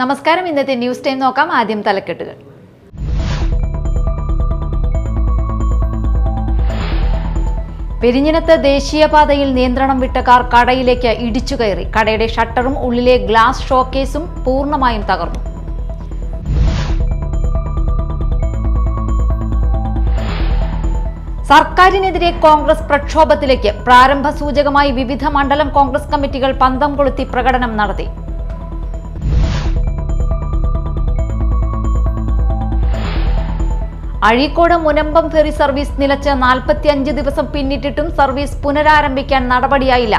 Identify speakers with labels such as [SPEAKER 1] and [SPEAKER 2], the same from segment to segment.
[SPEAKER 1] നമസ്കാരം. ഇന്നത്തെ news time നോക്കാം. ആദ്യം തലക്കെട്ടുകൾ. പെരിഞ്ഞനത്ത് ദേശീയപാതയിൽ നിയന്ത്രണം വിട്ട കാർ കടയിലേക്ക് ഇടിച്ചു കയറി. കടയുടെ ഷട്ടറും ഉള്ളിലെ ഗ്ലാസ് ഷോക്കേസും പൂർണ്ണമായും തകർന്നു. സർക്കാരിനെതിരെ കോൺഗ്രസ് പ്രക്ഷോഭത്തിലേക്ക്. പ്രാരംഭ സൂചകമായി വിവിധ മണ്ഡലം കോൺഗ്രസ് കമ്മിറ്റികൾ പന്തം കൊളുത്തി പ്രകടനം നടത്തി. അഴീക്കോട് മുനമ്പം ഫെറി സർവീസ് നിലച്ച് 45 ദിവസം പിന്നിട്ടിട്ടും സർവീസ് പുനരാരംഭിക്കാൻ നടപടിയായില്ല.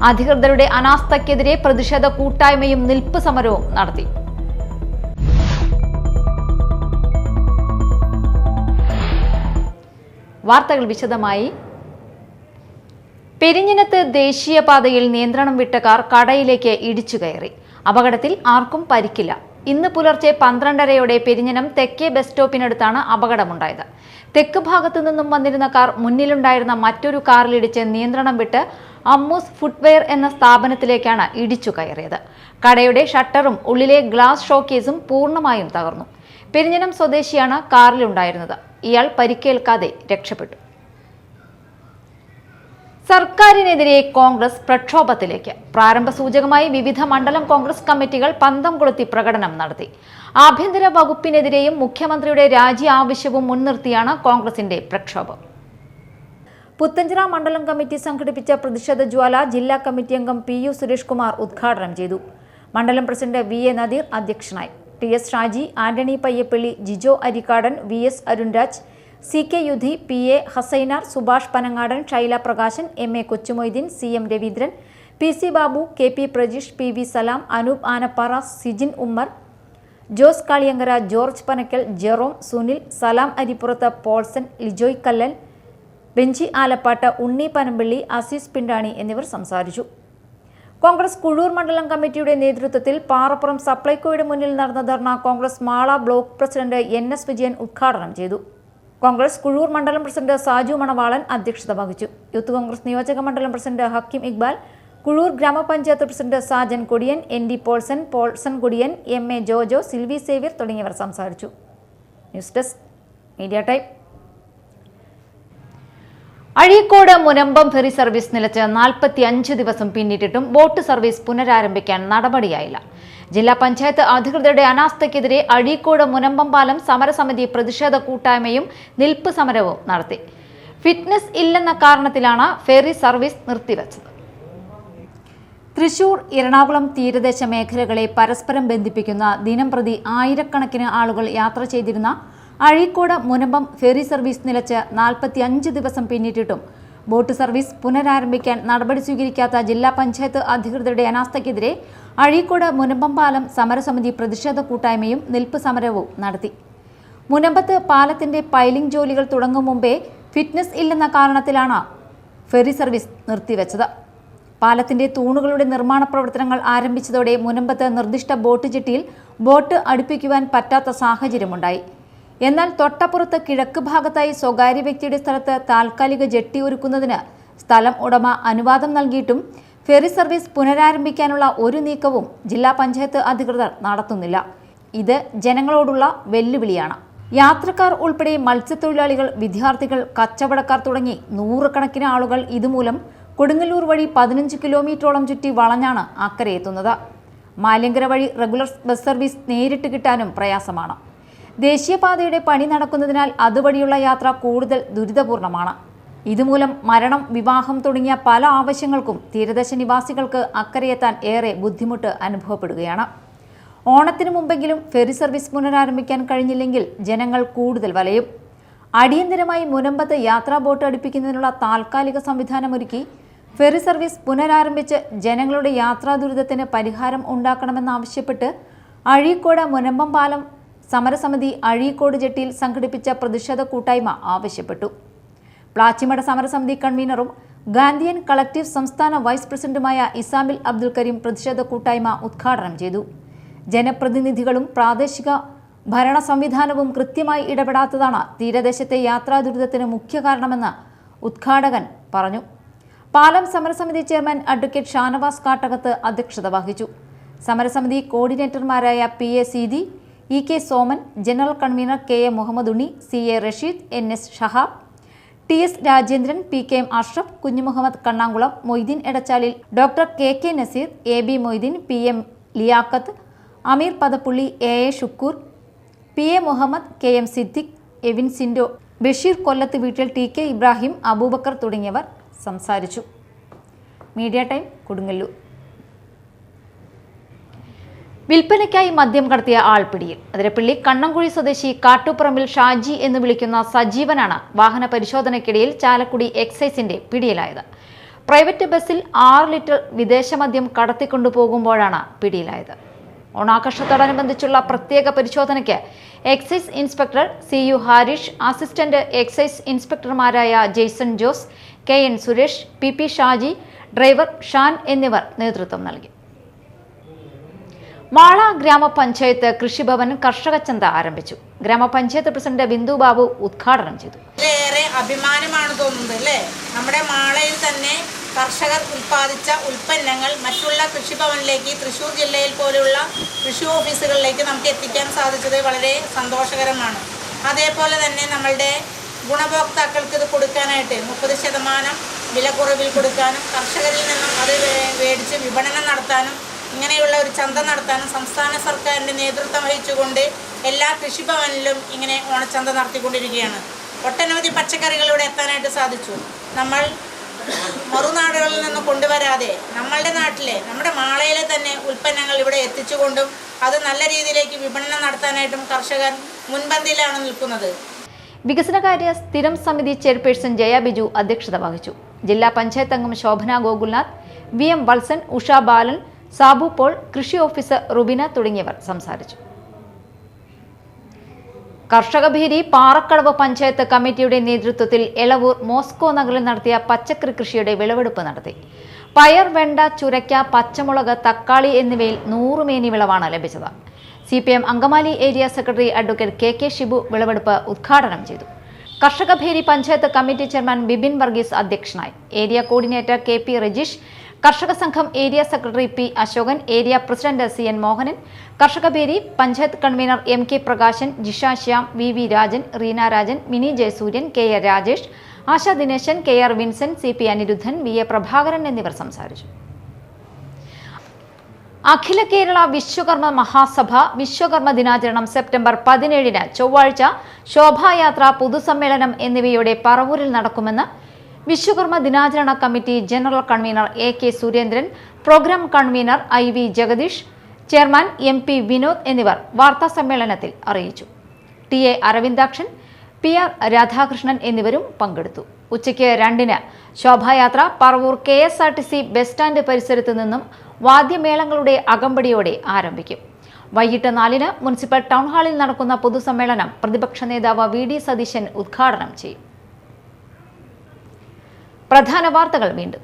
[SPEAKER 1] അധികൃതരുടെ അനാസ്ഥയ്ക്കെതിരെ പ്രതിഷേധ കൂട്ടായ്മയും നിൽപ്പ് സമരവും നടത്തി. വാർത്തകൾ വിശദമായി. പെരിഞ്ഞനത്ത് ദേശീയപാതയിൽ നിയന്ത്രണം വിട്ട കാർ കടയിലേക്ക് ഇടിച്ചു കയറി. അപകടത്തിൽ ആർക്കും പരിക്കില്ല. ഇന്ന് പുലർച്ചെ 12:30 പെരിഞ്ഞനം തെക്കേ ബസ് സ്റ്റോപ്പിനടുത്താണ് അപകടമുണ്ടായത്. തെക്ക് ഭാഗത്തു നിന്നും വന്നിരുന്ന കാർ മുന്നിലുണ്ടായിരുന്ന മറ്റൊരു കാറിലിടിച്ച് നിയന്ത്രണം വിട്ട് അമ്മൂസ് ഫുട്വെയർ എന്ന സ്ഥാപനത്തിലേക്കാണ് ഇടിച്ചു കയറിയത്. കടയുടെ ഷട്ടറും ഉള്ളിലെ ഗ്ലാസ് ഷോക്കേസും പൂർണ്ണമായും തകർന്നു. പെരിഞ്ഞനം സ്വദേശിയാണ് കാറിലുണ്ടായിരുന്നത്. ഇയാൾ പരിക്കേൽക്കാതെ രക്ഷപ്പെട്ടു. സർക്കാരിനെതിരെ കോൺഗ്രസ് പ്രക്ഷോഭത്തിലേക്ക്. പ്രാരംഭ സൂചകമായി വിവിധ മണ്ഡലം കോൺഗ്രസ് കമ്മിറ്റികൾ പന്തം കൊളുത്തി പ്രകടനം നടത്തി. ആഭ്യന്തര വകുപ്പിനെതിരെയും മുഖ്യമന്ത്രിയുടെ രാജി ആവശ്യവും മുൻനിർത്തിയാണ് കോൺഗ്രസിന്റെ പ്രക്ഷോഭം. പുത്തഞ്ചിറ മണ്ഡലം കമ്മിറ്റി സംഘടിപ്പിച്ച പ്രതിഷേധ ജ്വാല ജില്ലാ കമ്മിറ്റി അംഗം PU സുരേഷ് കുമാർ ഉദ്ഘാടനം ചെയ്തു. മണ്ഡലം പ്രസിഡന്റ് VA നദീർ അധ്യക്ഷനായി. TS Shaji, Antony Payyappilly, Jijo Arikkadan, VS Arunraj, CK യുധി, PA Hassainar, Subhash Panangadan, Shaila Prakashan, MA Kochumoideen, CM Raveendran, PC Babu, KP Prajeesh, PV സലാം, അനൂപ് ആനപ്പാറ, സിജിൻ ഉമ്മർ, ജോസ് കാളിയങ്കര, ജോർജ് പനക്കൽ, ജെറോം, സുനിൽ, സലാം അരിപ്പുറത്ത്, പോൾസൺ, ലിജോയ് കല്ലൽ, ബെഞ്ചി ആലപ്പാട്ട്, ഉണ്ണി പനമ്പള്ളി, അസീസ് പിണ്ടാണി എന്നിവർ സംസാരിച്ചു. കോൺഗ്രസ് കുഴൂർ മണ്ഡലം കമ്മിറ്റിയുടെ നേതൃത്വത്തിൽ പാറപ്പുറം സപ്ലൈകോയുടെ മുന്നിൽ നടന്ന dharna Congress Mala block president NS Vijayan ഉദ്ഘാടനം ചെയ്തു. കോൺഗ്രസ് കുഴൂർ മണ്ഡലം പ്രസിഡന്റ് സാജു മണവാളൻ അധ്യക്ഷത വഹിച്ചു. യൂത്ത് കോൺഗ്രസ് നിയോജക മണ്ഡലം പ്രസിഡന്റ് ഹക്കീം ഇക്ബാൽ, കുഴൂർ ഗ്രാമപഞ്ചായത്ത് president Sajan Kodiyan, ND Paulson Kodiyan, MA Jojo, Silvy Xavier തുടങ്ങിയവർ സംസാരിച്ചു. News desk media time. Azhikode Munambam ferry service നിലച്ച് 45 ദിവസം പിന്നിട്ടിട്ടും ബോട്ട് സർവീസ് പുനരാരംഭിക്കാൻ നടപടിയായില്ല. ജില്ലാ പഞ്ചായത്ത് അധികൃതരുടെ അനാസ്ഥയ്ക്കെതിരെ അഴീക്കോട് മുനമ്പം പാലം സമരസമിതി പ്രതിഷേധ കൂട്ടായ്മയും നിൽപ്പ് സമരവും നടത്തി. ഫിറ്റ്നസ് ഇല്ലെന്ന കാരണത്തിലാണ് ഫെറി സർവീസ് നിർത്തിവച്ചത്. തൃശൂർ, എറണാകുളം തീരദേശ മേഖലകളെ പരസ്പരം ബന്ധിപ്പിക്കുന്ന ദിനംപ്രതി ആയിരക്കണക്കിന് ആളുകൾ യാത്ര ചെയ്തിരുന്ന അഴീക്കോട് മുനമ്പം ഫെറി സർവീസ് നിലച്ച് 45 ദിവസം പിന്നിട്ടിട്ടും ബോട്ട് സർവീസ് പുനരാരംഭിക്കാൻ നടപടി സ്വീകരിക്കാത്ത ജില്ലാ പഞ്ചായത്ത് അധികൃതരുടെ അനാസ്ഥയ്ക്കെതിരെ അഴീക്കോട് മുനമ്പം പാലം സമരസമിതി പ്രതിഷേധ കൂട്ടായ്മയും നിൽപ്പ് സമരവും നടത്തി. മുനമ്പത്ത് പാലത്തിന്റെ പൈലിംഗ് ജോലികൾ തുടങ്ങും മുമ്പേ ഫിറ്റ്നസ് ഇല്ലെന്ന കാരണത്തിലാണ് ഫെറി സർവീസ് നിർത്തിവെച്ചത്. പാലത്തിന്റെ തൂണുകളുടെ നിർമ്മാണ പ്രവർത്തനങ്ങൾ ആരംഭിച്ചതോടെ മുനമ്പത്ത് നിർദ്ദിഷ്ട ബോട്ട് ജെട്ടിയിൽ ബോട്ട് അടുപ്പിക്കുവാൻ പറ്റാത്ത സാഹചര്യമുണ്ടായി. എന്നാൽ തൊട്ടപ്പുറത്ത് കിഴക്ക് ഭാഗത്തായി സ്വകാര്യ വ്യക്തിയുടെ സ്ഥലത്ത് താൽക്കാലിക ജെട്ടി ഒരുക്കുന്നതിന് സ്ഥലം ഉടമ അനുവാദം നൽകിയിട്ടും ഫെറി സർവീസ് പുനരാരംഭിക്കാനുള്ള ഒരു നീക്കവും ജില്ലാ പഞ്ചായത്ത് അധികൃതർ നടത്തുന്നില്ല. ഇത് ജനങ്ങളോടുള്ള വെല്ലുവിളിയാണ്. യാത്രക്കാർ ഉൾപ്പെടെ മത്സ്യത്തൊഴിലാളികൾ, വിദ്യാർത്ഥികൾ, കച്ചവടക്കാർ തുടങ്ങി നൂറുകണക്കിന് ആളുകൾ ഇതുമൂലം കൊടുങ്ങല്ലൂർ വഴി 15 കിലോമീറ്ററോളം ചുറ്റി വളഞ്ഞാണ് അക്കരെ എത്തുന്നത്. മാലിയങ്കര വഴി റെഗുലർ ബസ് സർവീസ് നേരിട്ട് കിട്ടാനും പ്രയാസമാണ്. ദേശീയപാതയുടെ പണി നടക്കുന്നതിനാൽ അതുവഴിയുള്ള യാത്ര കൂടുതൽ ദുരിതപൂർണമാണ്. ഇതുമൂലം മരണം, വിവാഹം തുടങ്ങിയ പല ആവശ്യങ്ങൾക്കും തീരദേശ നിവാസികൾക്ക് അക്കരെയെത്താൻ ഏറെ ബുദ്ധിമുട്ട് അനുഭവപ്പെടുകയാണ്. ഓണത്തിന് മുമ്പെങ്കിലും ഫെറി സർവീസ് പുനരാരംഭിക്കാൻ കഴിഞ്ഞില്ലെങ്കിൽ ജനങ്ങൾ കൂടുതൽ വലയും. അടിയന്തരമായി മുനമ്പത്ത് യാത്രാ ബോട്ട് അടുപ്പിക്കുന്നതിനുള്ള താൽക്കാലിക സംവിധാനമൊരുക്കി ഫെറി സർവീസ് പുനരാരംഭിച്ച് ജനങ്ങളുടെ യാത്രാ ദുരിതത്തിന് പരിഹാരം ഉണ്ടാക്കണമെന്നാവശ്യപ്പെട്ട് അഴീക്കോട് മുനമ്പം പാലം സമരസമിതി അഴീക്കോട് ജെട്ടിയിൽ സംഘടിപ്പിച്ച പ്രതിഷേധ കൂട്ടായ്മ ആവശ്യപ്പെട്ടു. പ്ലാച്ചിമട സമരസമിതി കൺവീനറും ഗാന്ധിയൻ കളക്റ്റീവ് സംസ്ഥാന വൈസ് പ്രസിഡന്റുമായ ഇസാമിൽ അബ്ദുൽ കരീം പ്രതിഷേധ കൂട്ടായ്മ ഉദ്ഘാടനം ചെയ്തു. ജനപ്രതിനിധികളും പ്രാദേശിക ഭരണ സംവിധാനവും കൃത്യമായി ഇടപെടാത്തതാണ് തീരദേശത്തെ യാത്രാ ദുരിതത്തിന് മുഖ്യ കാരണമെന്ന് ഉദ്ഘാടകൻ പറഞ്ഞു. പാലം സമരസമിതി ചെയർമാൻ അഡ്വക്കേറ്റ് ഷാനവാസ് കാട്ടകത്ത് അധ്യക്ഷത വഹിച്ചു. സമരസമിതി കോർഡിനേറ്റർമാരായ PA Seethi, EK Soman, general convener KA Muhammad Unni, CA Rasheed, NS Shahab, TS Rajendran, PKM Ashraf, Kunjumuhammad Kannankulam, Moideen Edachalil, doctor KK Naseer, AB Moideen, PM Liyaqath, Ameer Padappulli, AA Shukoor, PA Muhammad, KM Siddique, Evin Sindo, Basheer Kollath വീട്ടിൽ, TK ഇബ്രാഹിം, അബൂബക്കർ തുടങ്ങിയവർ സംസാരിച്ചു. Media time, Kodungallur. വിൽപ്പനയ്ക്കായി മദ്യം കടത്തിയ ആൾ പിടിയിൽ. അതിരപ്പള്ളി കണ്ണംകുഴി സ്വദേശി കാട്ടുപറമ്പിൽ ഷാജി എന്ന് വിളിക്കുന്ന സജീവനാണ് വാഹന പരിശോധനയ്ക്കിടയിൽ ചാലക്കുടി എക്സൈസിന്റെ പിടിയിലായത്. പ്രൈവറ്റ് ബസ്സിൽ 6 ലിറ്റർ വിദേശ മദ്യം കടത്തിക്കൊണ്ടുപോകുമ്പോഴാണ് പിടിയിലായത്. ഓണാഘോഷത്തോടനുബന്ധിച്ചുള്ള പ്രത്യേക പരിശോധനയ്ക്ക് excise inspector CU Harish, assistant excise ഇൻസ്പെക്ടർമാരായ Jaison Jose, KN Suresh, PP Shaji, driver Shan എന്നിവർ നേതൃത്വം നൽകി. മാള ഗ്രാമപഞ്ചായത്ത് കൃഷിഭവൻ കർഷക ചന്ത ആരംഭിച്ചു. ഗ്രാമപഞ്ചായത്ത് പ്രസിഡന്റ് ബിന്ദു ബാബു ഉദ്ഘാടനം ചെയ്തു.
[SPEAKER 2] ഏറെ അഭിമാനമാണ് തോന്നുന്നത് അല്ലേ? നമ്മുടെ മാളയിൽ തന്നെ കർഷകർ ഉൽപ്പാദിച്ച ഉൽപ്പന്നങ്ങൾ മറ്റുള്ള കൃഷിഭവനിലേക്ക്, തൃശ്ശൂർ ജില്ലയിൽ പോലുള്ള കൃഷി ഓഫീസുകളിലേക്ക് നമുക്ക് എത്തിക്കാൻ സാധിച്ചത് വളരെ സന്തോഷകരമാണ്. അതേപോലെ തന്നെ നമ്മളുടെ ഗുണഭോക്താക്കൾക്ക് ഇത് കൊടുക്കാനായിട്ട് 30% വിലക്കുറവിൽ കൊടുക്കാനും കർഷകരിൽ നിന്നും അത് മേടിച്ച് വിപണനം നടത്താനും ഇങ്ങനെയുള്ള ഒരു ചന്ത നടത്താനും സംസ്ഥാന സർക്കാരിൻ്റെ നേതൃത്വം വഹിച്ചുകൊണ്ട് എല്ലാ കൃഷിഭവനിലും ഇങ്ങനെ ഓണച്ചന്ത നടത്തിക്കൊണ്ടിരിക്കുകയാണ്. ഒട്ടനവധി പച്ചക്കറികൾ ഇവിടെ എത്താനായിട്ട് സാധിച്ചു. നമ്മൾ മറുനാടുകളിൽ നിന്ന് കൊണ്ടുവരാതെ നമ്മളുടെ നാട്ടിലെ, നമ്മുടെ മാളയിലെ തന്നെ ഉൽപ്പന്നങ്ങൾ ഇവിടെ എത്തിച്ചുകൊണ്ടും അത് നല്ല രീതിയിലേക്ക് വിപണനം നടത്താനായിട്ടും കർഷകർ മുൻപന്തിയിലാണ് നിൽക്കുന്നത്.
[SPEAKER 1] വികസനകാര്യ സ്ഥിരം സമിതി ചെയർപേഴ്സൺ ജയ ബിജു അധ്യക്ഷത വഹിച്ചു. ജില്ലാ പഞ്ചായത്ത് അംഗം ശോഭന ഗോകുൽനാഥ്, VM വത്സൻ, ഉഷ ബാലൻ, സാബു പോൾ, കൃഷി ഓഫീസർ റുബിന തുടങ്ങിയവർ സംസാരിച്ചു. കർഷകഭേരി പാറക്കടവ് പഞ്ചായത്ത് കമ്മിറ്റിയുടെ നേതൃത്വത്തിൽ എളവൂർ മോസ്കോ നഗറിൽ നടത്തിയ പച്ചക്കറി കൃഷിയുടെ വിളവെടുപ്പ് നടത്തി. പയർ, വെണ്ട, ചുരയ്ക്ക, പച്ചമുളക്, തക്കാളി എന്നിവയിൽ 100 മേനി വിളവാണ് ലഭിച്ചത്. CPM Angamaly area secretary advocate KK Shibu വിളവെടുപ്പ് ഉദ്ഘാടനം ചെയ്തു. കർഷകഭേരി പഞ്ചായത്ത് കമ്മിറ്റി ചെയർമാൻ ബിബിൻ വർഗീസ് അധ്യക്ഷനായി. Area coordinator KP Rajeesh, Karshaka Sangham area secretary P Ashokan, area president CN Mohanan, Karshakabheri panchayat convener MK Prakashan, Jisha Shyam, VV Rajan, Reena Rajan, Mini Jayasuryan, KA Rajesh, Asha Dineshan, KR Vincent, CP Aniruddhan, VA Prabhakaran എന്നിവർ സംസാരിച്ചു. അഖില കേരള വിശ്വകർമ്മ മഹാസഭ വിശ്വകർമ്മ ദിനാചരണം സെപ്റ്റംബർ 17-ന് ചൊവ്വാഴ്ച ശോഭായാത്ര, പൊതുസമ്മേളനം എന്നിവയോടെ പറവൂരിൽ നടക്കുമെന്ന് വിശ്വകർമ്മ ദിനാചരണ committee general convener AK Surendran, programme convener IV Jagadish, chairman MP Vinod എന്നിവർ വാർത്താ സമ്മേളനത്തിൽ അറിയിച്ചു. TA അരവിന്ദാക്ഷൻ, PR രാധാകൃഷ്ണൻ എന്നിവരും പങ്കെടുത്തു. ഉച്ചയ്ക്ക് 2-ന് ശോഭായാത്ര പറവൂർ KSRTC ബസ് സ്റ്റാൻഡ് പരിസരത്ത് നിന്നും വാദ്യമേളങ്ങളുടെ അകമ്പടിയോടെ ആരംഭിക്കും. വൈകിട്ട് 4-ന് മുനിസിപ്പൽ ടൗൺ ഹാളിൽ നടക്കുന്ന പൊതുസമ്മേളനം പ്രതിപക്ഷ നേതാവ് VD സതീശൻ ഉദ്ഘാടനം ചെയ്യും. പ്രധാന വാർത്തകൾ വീണ്ടും.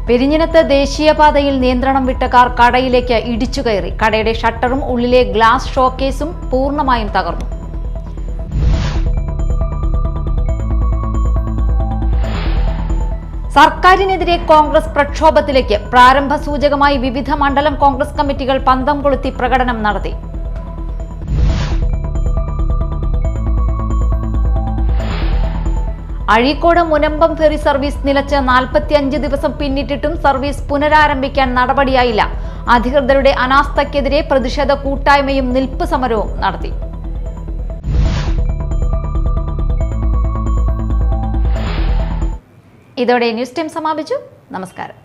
[SPEAKER 1] പെരിഞ്ഞനത്ത് ദേശീയപാതയിൽ നിയന്ത്രണം വിട്ട കാർ കടയിലേക്ക് ഇടിച്ചുകയറി. കടയുടെ ഷട്ടറും ഉള്ളിലെ ഗ്ലാസ് ഷോക്കേസും പൂർണ്ണമായും തകർന്നു. സർക്കാരിനെതിരെ കോൺഗ്രസ് പ്രക്ഷോഭത്തിലേക്ക്. പ്രാരംഭ സൂചകമായി വിവിധ മണ്ഡലം കോൺഗ്രസ് കമ്മിറ്റികൾ പന്തം കൊളുത്തി പ്രകടനം നടത്തി. അഴീക്കോട് മുനമ്പം ഫെറി സർവീസ് നിലച്ച് 45 ദിവസം പിന്നിട്ടിട്ടും സർവീസ് പുനരാരംഭിക്കാൻ നടപടിയായില്ല. അധികൃതരുടെ അനാസ്ഥയ്ക്കെതിരെ പ്രതിഷേധ കൂട്ടായ്മയും നിൽപ്പ് സമരവും നടത്തി. ഇതോടെ ന്യൂസ് ടൈം സമാപിച്ചു. നമസ്കാരം.